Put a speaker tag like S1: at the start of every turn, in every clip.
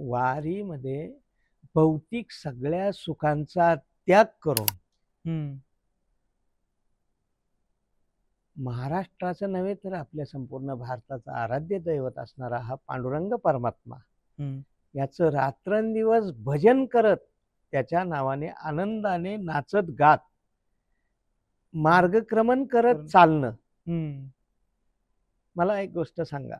S1: वारीमध्ये भौतिक सगळ्या सुखांचा त्याग करून
S2: हम्म.
S1: महाराष्ट्राचं नव्हे तर आपल्या संपूर्ण भारताचा आराध्य दैवत असणारा हा पांडुरंग परमात्मा
S2: हम्म.
S1: याचं रात्रंदिवस भजन करत त्याच्या नावाने आनंदाने नाचत गात मार्गक्रमण करत चालणं.
S2: हम्म.
S1: मला एक गोष्ट सांगा,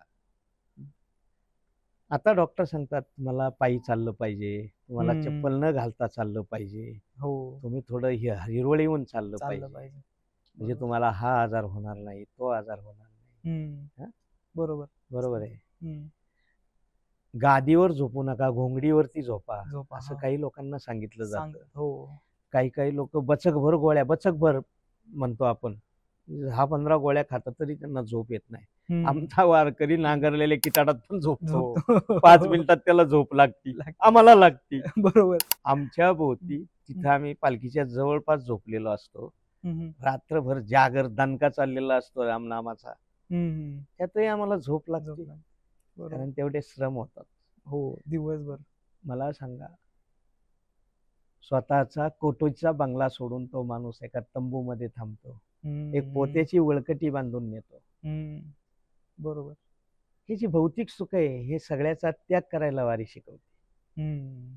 S1: आता डॉक्टर सांगतात तुम्हाला पायी चाललं पाहिजे, तुम्हाला चप्पल न घालता चाललं पाहिजे,
S2: हो.
S1: तुम्ही थोडं हिरवळ येऊन चाललं
S2: चाललं
S1: पाहिजे,
S2: पाहिजे.
S1: म्हणजे तुम्हाला हा आजार होणार नाही, तो आजार होणार नाही.
S2: हं. बरोबर.
S1: बरोबर आहे.
S2: हं.
S1: गादीवर झोपू नका, घोंगडीवरती झोपा,
S2: झोपा.
S1: असं
S2: हां.
S1: काही लोकांना सांगितलं जातं.
S2: हो.
S1: काही लोक बचकभर गोळ्या, बचकभर म्हणतो आपण, 10-15 गोळ्या खातात तरी त्यांना झोप येत नाही.
S2: हं.
S1: आमचा वारकरी नांगरलेल्या किताडात पण झोपतो.
S2: झोपतो.
S1: 5 मिनिटात त्याला झोप लागती, आम्हाला लागती.
S2: बरोबर.
S1: आमच्या भोवती तिथं आम्ही पालखीच्या जवळपास झोपलेलो असतो.
S2: हं.
S1: रात्रभर जागर दणका चाललेला असतो रामनामाचा.
S2: हं.
S1: त्यातही आम्हाला झोप लागते,
S2: बरोबर.
S1: कारण तेवढे श्रम होतात.
S2: हो, दिवसभर.
S1: मला सांगा, स्वतःचा कोटोचा बंगला सोडून तो माणूस एका तंबूमध्ये थांबतो, एक पोत्याची वळकटी बांधून नेतो.
S2: बरोबर.
S1: ही जी भौतिक सुख आहे हे सगळ्याचा त्याग करायला वारी शिकवते.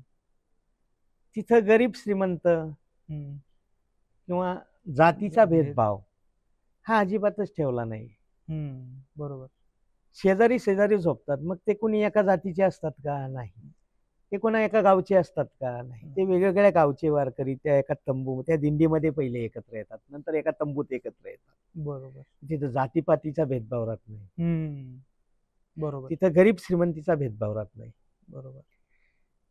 S1: तिथं गरीब श्रीमंत किंवा जातीचा भेदभाव हा अजिबातच ठेवला नाही.
S2: बरोबर.
S1: शेजारी शेजारी झोपतात, मग ते कोणी एका जातीचे असतात का? नाही. ते कोणा एका गावचे असतात का? नाही. ते वेगवेगळ्या गावचे वारकरी त्या एका तंबू, त्या दिंडीमध्ये पहिले एकत्र येतात, नंतर एका तंबूत एकत्र येतात.
S2: बरोबर.
S1: तिथं जातीपातीचा भेदभाव राहत नाही.
S2: बरोबर.
S1: तिथं गरीब श्रीमंतीचा भेदभाव राहत नाही.
S2: बरोबर.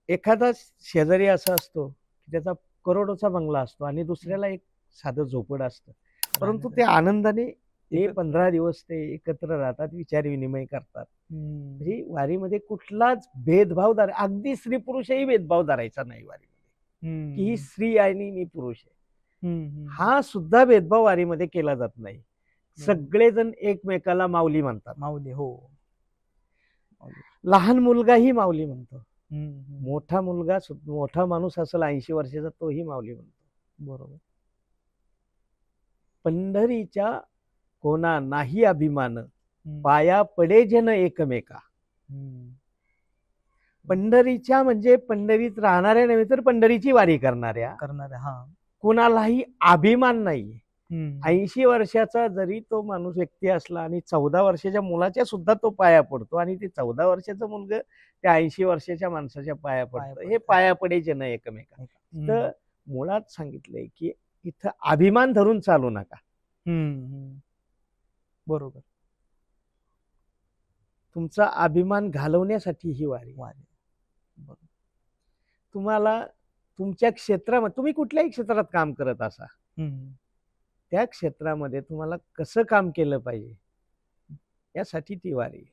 S1: एखादा शेजारी असा असतो की त्याचा करोडोचा बंगला असतो आणि दुसऱ्याला एक साधं झोपड असतं, परंतु ते आनंदाने ते 15 दिवस ते एकत्र राहतात, विचार विनिमय करतात. म्हणजे वारीमध्ये कुठलाच भेदभाव अगदी स्त्री पुरुषही भेदभाव धरायचा नाही वारीमध्ये, की ही स्त्री आहे आणि मी पुरुष आहे, हा सुद्धा भेदभाव वारीमध्ये केला जात नाही. सगळेजण एकमेकाला माऊली म्हणतात.
S2: माऊली. हो.
S1: लहान मुलगाही माऊली म्हणतो, मोठा मुलगा, मोठा माणूस असेल 80 वर्षाचा, तोही माऊली म्हणतो.
S2: बरोबर.
S1: पंढरीच्या कोणा नाही अभिमान, पाया पडे जन एकमेका. पंढरीच्या म्हणजे पंढरीत राहणाऱ्या नव्हे तर पंढरीची वारी करणाऱ्या कोणालाही अभिमान नाही. 80 वर्षाचा जरी तो माणूस व्यक्ती असला आणि 14 वर्षाच्या मुलाच्या सुद्धा तो पाया पडतो, आणि ते 14 वर्षाचं मुलगा त्या 80 वर्षाच्या माणसाच्या पाया पडतं. हे पाया पडे जन एकमेका. तर मुळात सांगितलंय की इथं अभिमान धरून चालू नका.
S2: बरोबर.
S1: तुमचा अभिमान घालवण्यासाठी ही वारी. तुम्हाला तुमच्या क्षेत्रामध्ये, तुम्ही कुठल्याही क्षेत्रात काम करत असा, त्या क्षेत्रामध्ये तुम्हाला कसं काम केलं पाहिजे यासाठी ती वारी.